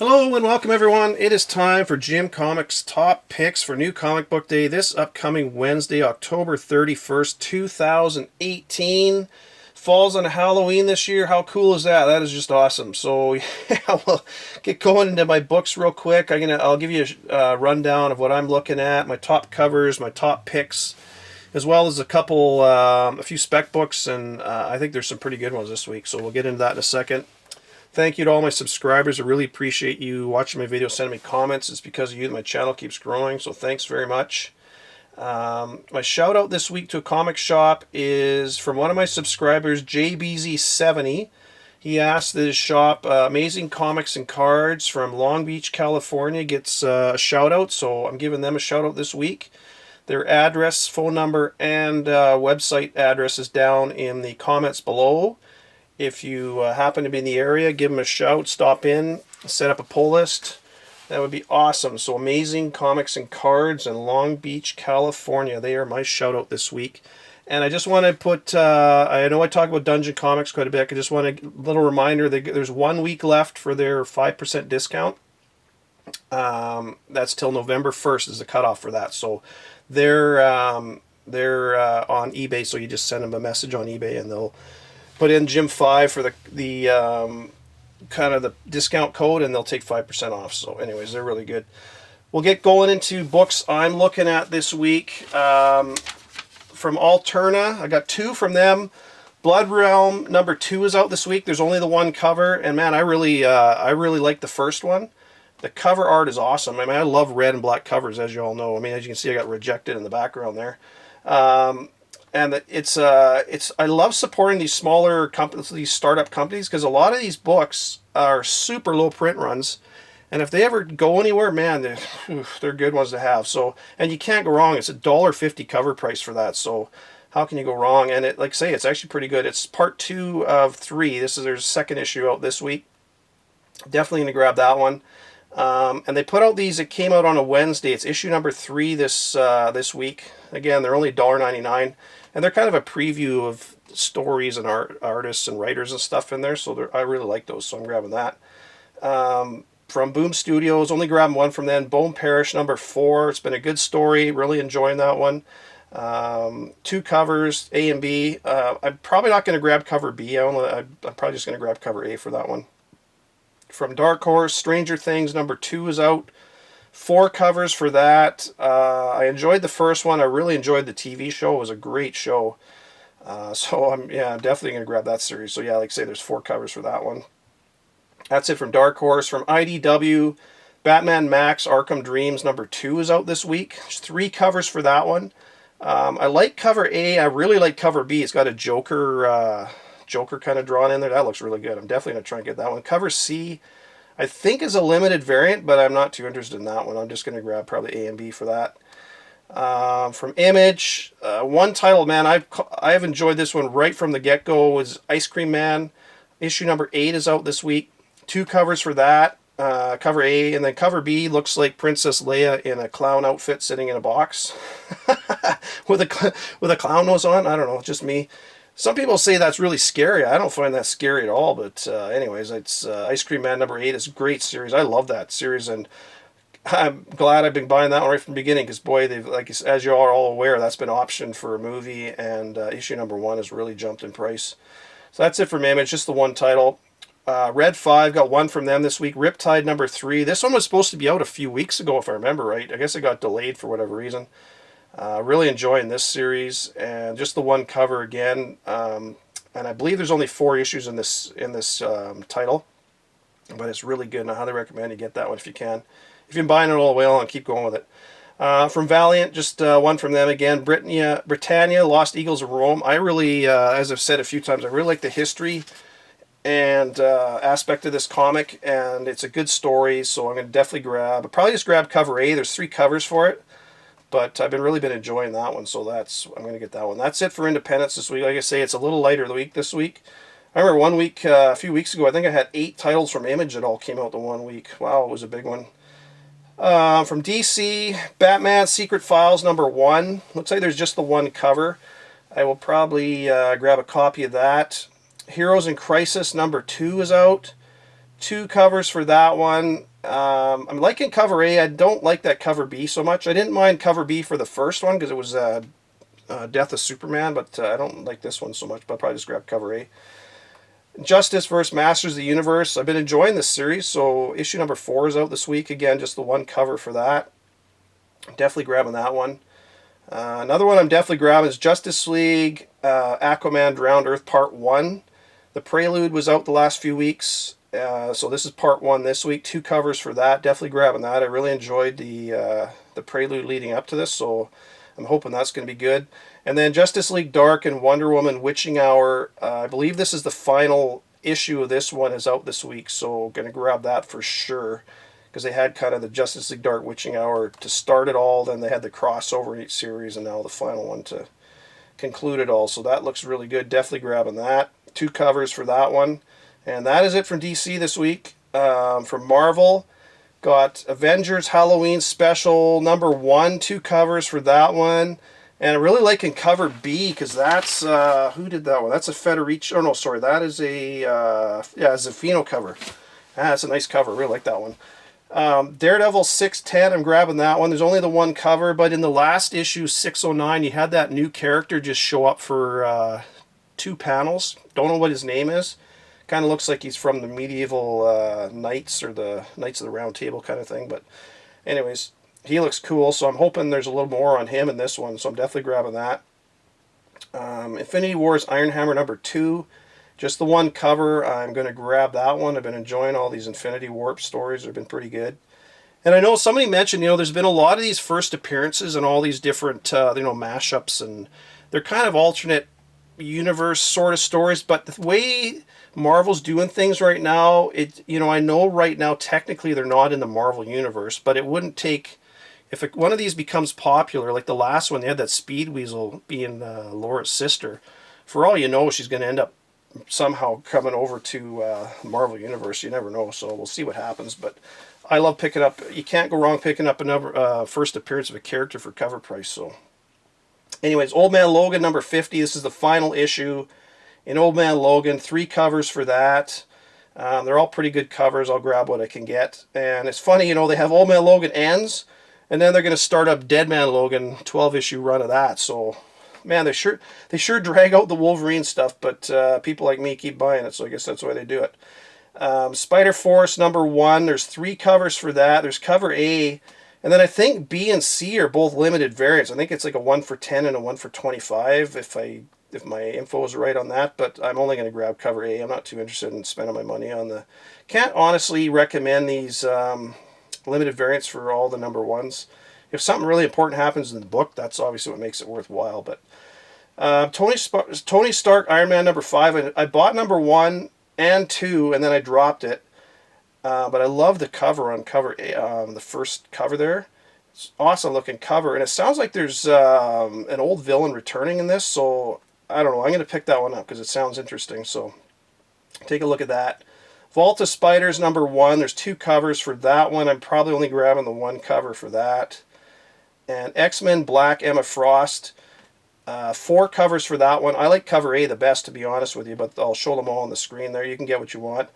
Hello and welcome everyone. It is time for Jim Comics top picks for New Comic Book Day this upcoming Wednesday, October 31st, 2018. Falls on Halloween this year. How cool is that? That is just awesome. So yeah, we'll get going into my books real quick. I'll give you a rundown of what I'm looking at, my top covers, my top picks, as well as a few spec books, and I think there's some pretty good ones this week. So we'll get into that in a second. Thank you to all my subscribers. I really appreciate you watching my videos, sending me comments. It's because of you that my channel keeps growing, so thanks very much. My shout out this week to a comic shop is from one of my subscribers, JBZ70. He asked that his shop, Amazing Comics and Cards from Long Beach, California, gets a shout out, so I'm giving them a shout out this week. Their address, phone number, and website address is down in the comments below. If you happen to be in the area, give them a shout, stop in, set up a pull list. That would be awesome. So Amazing Comics and Cards in Long Beach, California. They are my shout out this week. And I just want to put, I know I talk about Dungeon Comics quite a bit. I just want a little reminder that there's 1 week left for their 5% discount. That's till November 1st is the cutoff for that. So they're on eBay, so you just send them a message on eBay and they'll put in Jim 5 for the kind of the discount code, and they'll take 5% off. So anyways, they're really good. We'll get going into books I'm looking at this week. From Alterna, I got 2 from them. Blood Realm number 2 is out this week. There's only the 1 cover, and man, I really like the first one. The cover art is awesome. I mean, I love red and black covers, as you all know. I mean, as you can see, I got Rejected in the background there. And I love supporting these smaller companies, these startup companies, because a lot of these books are super low print runs, and if they ever go anywhere, man, they're good ones to have. So, and you can't go wrong. It's $1.50 cover price for that. So, how can you go wrong? And it, like I say, it's actually pretty good. It's part 2 of 3. There's a second issue out this week. Definitely gonna grab that one. And they put out these. It came out on a Wednesday. It's issue number 3 this week. Again, they're only $1.99. And they're kind of a preview of stories and artists and writers and stuff in there. So I really like those, so I'm grabbing that. From Boom Studios, only grabbing 1 from them. Bone Parish number 4. It's been a good story. Really enjoying that one. 2 covers, A and B. I'm probably not going to grab cover B. I'm probably just going to grab cover A for that one. From Dark Horse, Stranger Things number 2 is out. 4 covers for that. I enjoyed the first one. I really enjoyed the TV show. It was a great show. So I'm definitely going to grab that series. So yeah, like I say, there's 4 covers for that one. That's it from Dark Horse. From IDW, Batman Max Arkham Dreams number 2 is out this week. There's 3 covers for that one. I like cover A. I really like cover B. It's got a Joker kind of drawn in there. That looks really good. I'm definitely going to try and get that one. Cover C, I think, is a limited variant, but I'm not too interested in that one. I'm just going to grab probably A and B for that. From Image, 1 title, man, I've enjoyed this one right from the get-go, was Ice Cream Man. Issue number 8 is out this week. 2 covers for that. Cover A, and then cover B looks like Princess Leia in a clown outfit sitting in a box with a clown nose on. I don't know, just me. Some people say that's really scary. I don't find that scary at all. But anyways, it's Ice Cream Man number 8. It's a great series. I love that series, and I'm glad I've been buying that one right from the beginning. Because boy, they've, like, as you are all aware, that's been optioned for a movie, and issue number 1 has really jumped in price. So that's it from Image. Just the 1 title. Red 5 got 1 from them this week. Riptide number 3. This one was supposed to be out a few weeks ago, if I remember right. I guess it got delayed for whatever reason. Really enjoying this series, and just the 1 cover again. And I believe there's only 4 issues in this title, but it's really good, and I highly recommend you get that one if you can. If you've been buying it all the way along, keep going with it. From Valiant, just 1 from them again. Britannia, Lost Eagles of Rome. I really, as I've said a few times, I really like the history and aspect of this comic, and it's a good story, so I'm going to definitely probably just grab cover A. There's 3 covers for it. But I've really been enjoying that one, so I'm going to get that one. That's it for Independence this week. Like I say, it's a little lighter the week this week. I remember 1 week, a few weeks ago, I think I had 8 titles from Image that all came out the 1 week. Wow, it was a big one. From DC, Batman Secret Files number 1. Looks like there's just the 1 cover. I will probably grab a copy of that. Heroes in Crisis number 2 is out. 2 covers for that one. I'm liking cover A. I don't like that cover B so much. I didn't mind cover B for the first one because it was Death of Superman, but I don't like this one so much, but I'll probably just grab cover A. Justice vs. Masters of the Universe. I've been enjoying this series, so issue number 4 is out this week. Again, just the 1 cover for that. Definitely grabbing that one. Another one I'm definitely grabbing is Justice League Aquaman Drowned Earth Part 1. The Prelude was out the last few weeks, so this is Part 1 this week. 2 covers for that. Definitely grabbing that. I really enjoyed the Prelude leading up to this, so I'm hoping that's going to be good. And then Justice League Dark and Wonder Woman Witching Hour. I believe this is the final issue of this one is out this week, so going to grab that for sure. Because they had kind of the Justice League Dark Witching Hour to start it all, then they had the crossover in each series, and now the final one to conclude it all. So that looks really good. Definitely grabbing that. 2 covers for that one. And that is it from DC this week. From Marvel, got Avengers Halloween Special number 1, 2 covers for that one. And I really like in cover B, because that's, who did that one? That's a Federici, oh no, sorry, that is a, Zafino cover. That's a nice cover, really like that one. Daredevil 610, I'm grabbing that one. There's only the 1 cover, but in the last issue, 609, you had that new character just show up for 2 panels. Don't know what his name is. Kind of looks like he's from the medieval knights, or the Knights of the Round Table kind of thing, but anyways, he looks cool, so I'm hoping there's a little more on him in this one, so I'm definitely grabbing that. Infinity Wars Iron Hammer number 2, just the 1 cover. I'm going to grab that one. I've been enjoying all these Infinity Warp stories. They've been pretty good. And I know somebody mentioned, there's been a lot of these first appearances and all these different, mashups, and they're kind of alternate universe sort of stories, but the way Marvel's doing things right now, I know right now technically they're not in the Marvel universe, but it wouldn't take, if one of these becomes popular, like the last one, they had that Speed Weasel being Laura's sister. For all you know, she's going to end up somehow coming over to Marvel Universe. You never know, so we'll see what happens. But I love picking up, you can't go wrong picking up another first appearance of a character for cover price. So anyways, Old Man Logan number 50. This is the final issue in Old Man Logan. 3 covers for that. They're all pretty good covers. I'll grab what I can get. And it's funny, they have Old Man Logan ends, and then they're going to start up Dead Man Logan, 12-issue run of that. So, man, they sure drag out the Wolverine stuff, but people like me keep buying it, so I guess that's why they do it. Spider Force number 1, there's 3 covers for that. There's cover A, and then I think B and C are both limited variants. I think it's like a 1 for 10 and a 1 for 25, if my info is right on that, but I'm only going to grab cover A. I'm not too interested in spending my money on the... Can't honestly recommend these limited variants for all the number 1s. If something really important happens in the book, that's obviously what makes it worthwhile. But Tony Stark Iron Man number 5, I bought number 1 and 2, and then I dropped it. But I love the cover on cover A, the first cover there. It's an awesome looking cover, and it sounds like there's an old villain returning in this, so I don't know. I'm going to pick that one up because it sounds interesting, so take a look at that. Vault of Spiders number 1, there's 2 covers for that one. I'm probably only grabbing the 1 cover for that. And X-Men Black Emma Frost, 4 covers for that one. I like cover A the best, to be honest with you, but I'll show them all on the screen there. You can get what you want.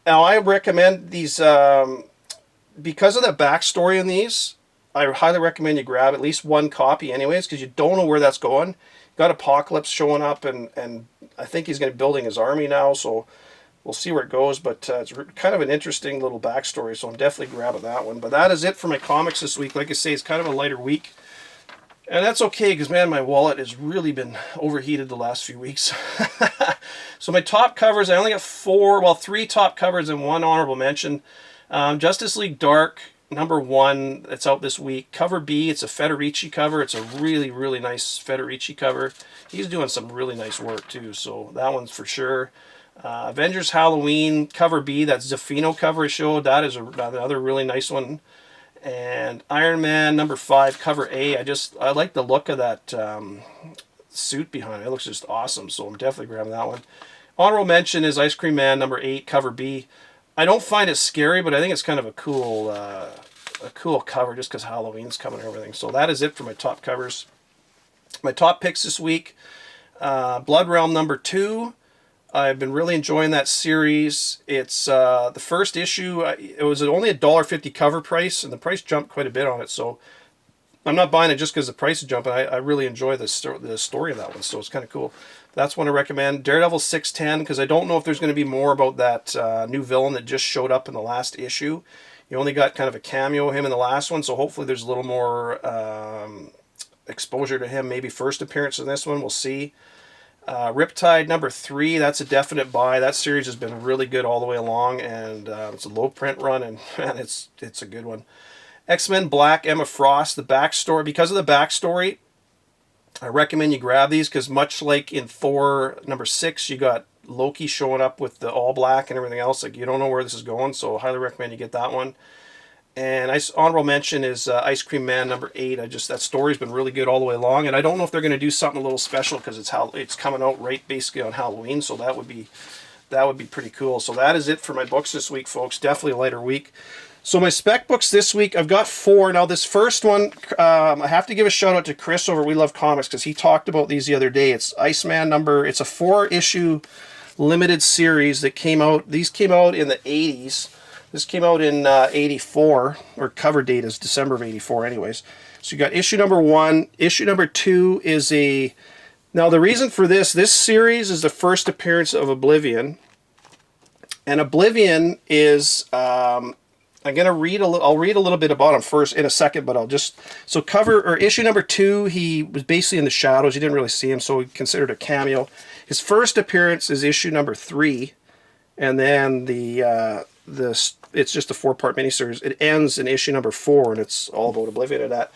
Now, I recommend these, because of the backstory in these, I highly recommend you grab at least 1 copy anyways, because you don't know where that's going. You've got Apocalypse showing up, and I think he's going to be building his army now, so we'll see where it goes, but it's kind of an interesting little backstory, so I'm definitely grabbing that one. But that is it for my comics this week. Like I say, it's kind of a lighter week, and that's okay, because, man, my wallet has really been overheated the last few weeks. So my top covers, I only got 3 top covers and 1 honorable mention. Justice League Dark, number 1, it's out this week. Cover B, it's a Federici cover. It's a really, really nice Federici cover. He's doing some really nice work, too, so that one's for sure. Avengers Halloween, cover B, that Zafino cover I showed, that is another really nice one. And Iron Man number 5, cover A, I like the look of that suit behind it. It looks just awesome, so I'm definitely grabbing that one. Honorable mention is Ice Cream Man number 8, cover B. I don't find it scary, but I think it's kind of a cool cover just because Halloween's coming and everything. So that is it for my top covers. My top picks this week, Blood Realm number 2, I've been really enjoying that series. It's the first issue. It was only $1.50 cover price, and the price jumped quite a bit on it. So I'm not buying it just because the price is jumping. I really enjoy the story of that one, so it's kind of cool. That's one I recommend. Daredevil 610, because I don't know if there's going to be more about that new villain that just showed up in the last issue. You only got kind of a cameo of him in the last one, so hopefully there's a little more exposure to him. Maybe first appearance in this one, we'll see. Riptide number 3, that's a definite buy. That series has been really good all the way along, and it's a low print run, and man, it's a good one. X-Men Black, Emma Frost, the backstory. Because of the backstory, I recommend you grab these, because much like in Thor number 6, you got Loki showing up with the all black and everything else. Like, you don't know where this is going, so I highly recommend you get that one. And honorable mention is Ice Cream Man number 8. That story's been really good all the way along, and I don't know if they're going to do something a little special, because it's coming out right basically on Halloween, so that would be pretty cool. So that is it for my books this week, folks. Definitely a lighter week. So my spec books this week, I've got 4. Now this first one, I have to give a shout out to Chris over We Love Comics, because he talked about these the other day. It's IceMan it's a 4-issue limited series that came out. These came out in the 80s. This came out in 84, or cover date is December of 84 anyways. So you got issue number 1. Issue number 2 is now the reason for this series is the first appearance of Oblivion. And Oblivion is, I'm going to read I'll read a little bit about him first in a second, but issue number 2, he was basically in the shadows. You didn't really see him, so he considered a cameo. His first appearance is issue number 3, and then it's just a 4-part miniseries. It ends in issue number 4, and it's all about Oblivion and that.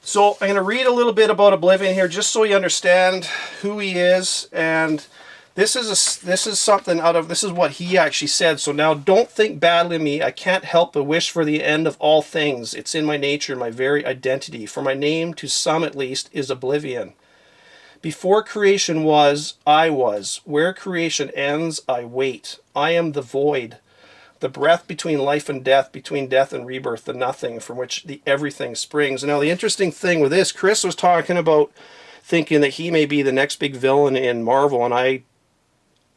So I'm going to read a little bit about Oblivion here, just so you understand who he is. And this is what he actually said. So now don't think badly of me. I can't help but wish for the end of all things. It's in my nature, my very identity. For my name, to some at least, is Oblivion. Before creation was, I was. Where creation ends, I wait. I am the void. The breath between life and death, between death and rebirth, the nothing from which the everything springs. Now, the interesting thing with this, Chris was talking about thinking that he may be the next big villain in Marvel, and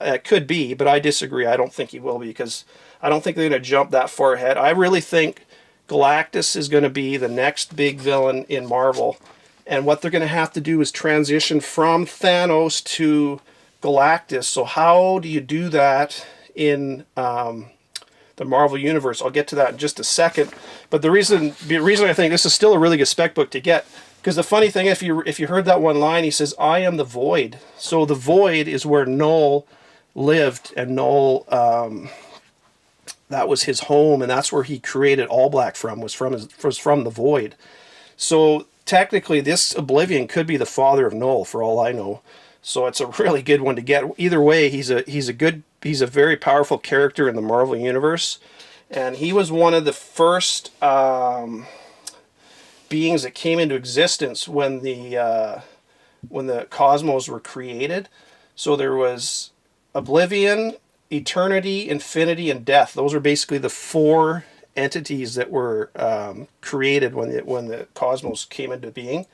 it could be, but I disagree. I don't think he will be, because I don't think they're going to jump that far ahead. I really think Galactus is going to be the next big villain in Marvel, and what they're going to have to do is transition from Thanos to Galactus. So how do you do that in the Marvel Universe? I'll get to that in just a second. But the reason I think this is still a really good spec book to get, because the funny thing, if you heard that one line, he says, I am the void. So the void is where Null lived, and Null, that was his home, and that's where he created All Black was from the void. So technically this Oblivion could be the father of Null, for all I know. So it's a really good one to get. Either way, he's a very powerful character in the Marvel Universe, and he was one of the first beings that came into existence when the cosmos were created. So there was Oblivion, Eternity, Infinity, and Death. Those are basically the 4 entities that were created when the cosmos came into being.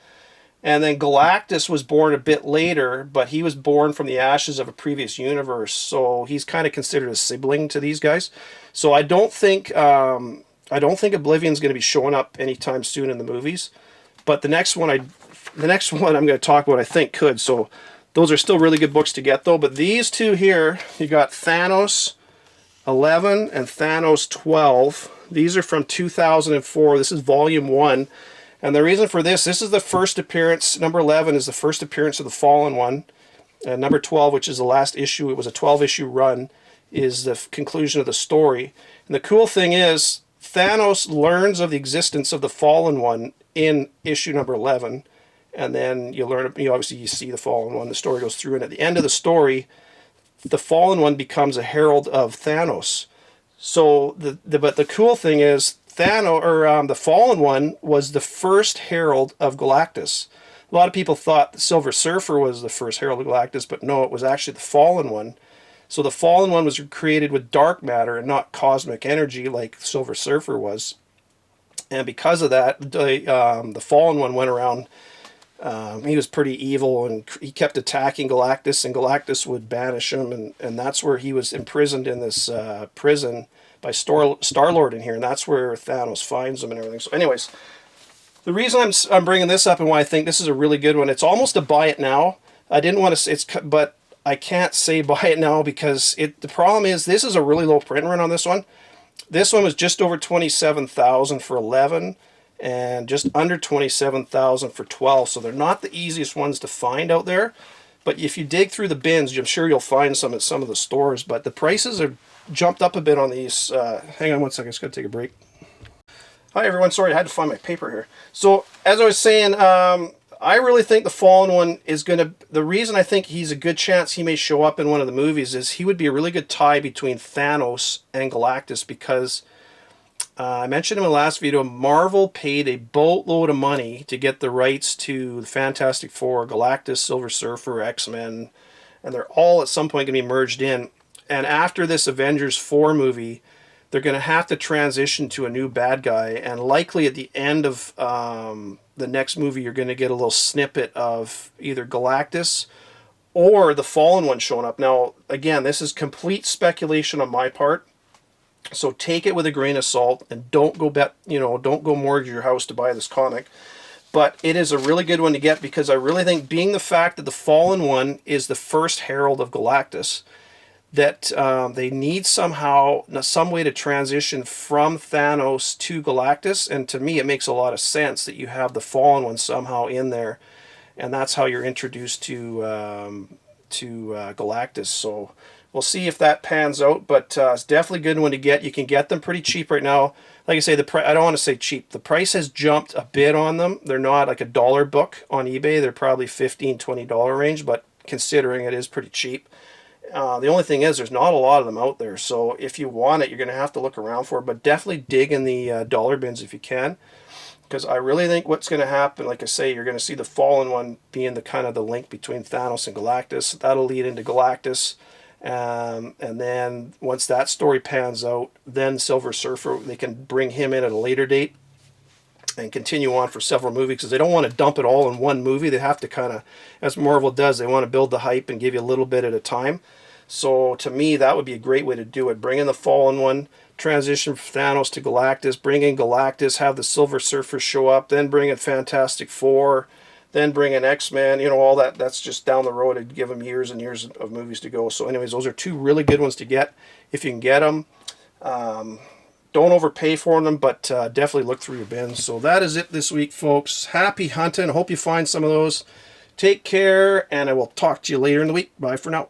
And then Galactus was born a bit later, but he was born from the ashes of a previous universe, so he's kind of considered a sibling to these guys. So I don't think Oblivion's going to be showing up anytime soon in the movies. But the next one I'm going to talk about, I think could. So those are still really good books to get, though. But these 2 here, you got Thanos 11 and Thanos 12. These are from 2004. This is volume 1. And the reason for this is the first appearance. Number 11 is the first appearance of the Fallen One. And number 12, which is the last issue, it was a 12-issue run, is the conclusion of the story. And the cool thing is, Thanos learns of the existence of the Fallen One in issue number 11. And then obviously you see the Fallen One, the story goes through, and at the end of the story, the Fallen One becomes a herald of Thanos. So, but the cool thing is, the Fallen One was the first herald of Galactus. A lot of people thought the Silver Surfer was the first herald of Galactus, but no, it was actually the Fallen One. So the Fallen One was created with dark matter and not cosmic energy like Silver Surfer was. And because of that, the Fallen One went around He was pretty evil, and he kept attacking Galactus, and Galactus would banish him, and that's where he was imprisoned in this prison by Star-Lord in here, and that's where Thanos finds him and everything. So anyways, the reason I'm bringing this up and why I think this is a really good one, it's almost a buy it now. I didn't want to, but I can't say buy it now because the problem is this is a really low print run on this one. This one was just over 27,000 for 11 and just under 27,000 for 12. So they're not the easiest ones to find out there. But if you dig through the bins, I'm sure you'll find some at some of the stores. But the prices are jumped up a bit on these. Hang on one second, I just got to take a break. Hi everyone, sorry I had to find my paper here. So as I was saying, I really think the Fallen one is going to... The reason I think he's a good chance he may show up in one of the movies is he would be a really good tie between Thanos and Galactus, because I mentioned in my last video, Marvel paid a boatload of money to get the rights to the Fantastic Four, Galactus, Silver Surfer, X-Men, and they're all at some point going to be merged in. And after this Avengers 4 movie, they're going to have to transition to a new bad guy, and likely at the end of the next movie, you're going to get a little snippet of either Galactus or the Fallen one showing up. Now, again, this is complete speculation on my part, so take it with a grain of salt, and don't go don't go mortgage your house to buy this comic. But it is a really good one to get, because I really think, being the fact that the Fallen one is the first herald of Galactus, that they need some way to transition from Thanos to Galactus. And to me, it makes a lot of sense that you have the Fallen one somehow in there, and that's how you're introduced to Galactus. So we'll see if that pans out, but it's definitely a good one to get. You can get them pretty cheap right now. Like I say, I don't want to say cheap. The price has jumped a bit on them. They're not like $1 book on eBay. They're probably $15, $20 range, but considering it is pretty cheap. The only thing is, there's not a lot of them out there, so if you want it, you're going to have to look around for it, but definitely dig in the dollar bins if you can, because I really think what's going to happen, like I say, you're going to see the Fallen one being the kind of the link between Thanos and Galactus. That'll lead into Galactus, and then once that story pans out, then Silver Surfer, they can bring him in at a later date and continue on for several movies, because they don't want to dump it all in one movie. They have to kind of, as Marvel does, they want to build the hype and give you a little bit at a time. So to me, that would be a great way to do it. Bring in the Fallen one, transition from Thanos to Galactus, bring in Galactus, have the Silver Surfer show up, then bring in Fantastic Four, then bring in X-Men, all that. That's just down the road. It'd give them years and years of movies to go. So anyways, those are two really good ones to get if you can get them. Don't overpay for them, but definitely look through your bins. So that is it this week, folks. Happy hunting. I hope you find some of those. Take care, and I will talk to you later in the week. Bye for now.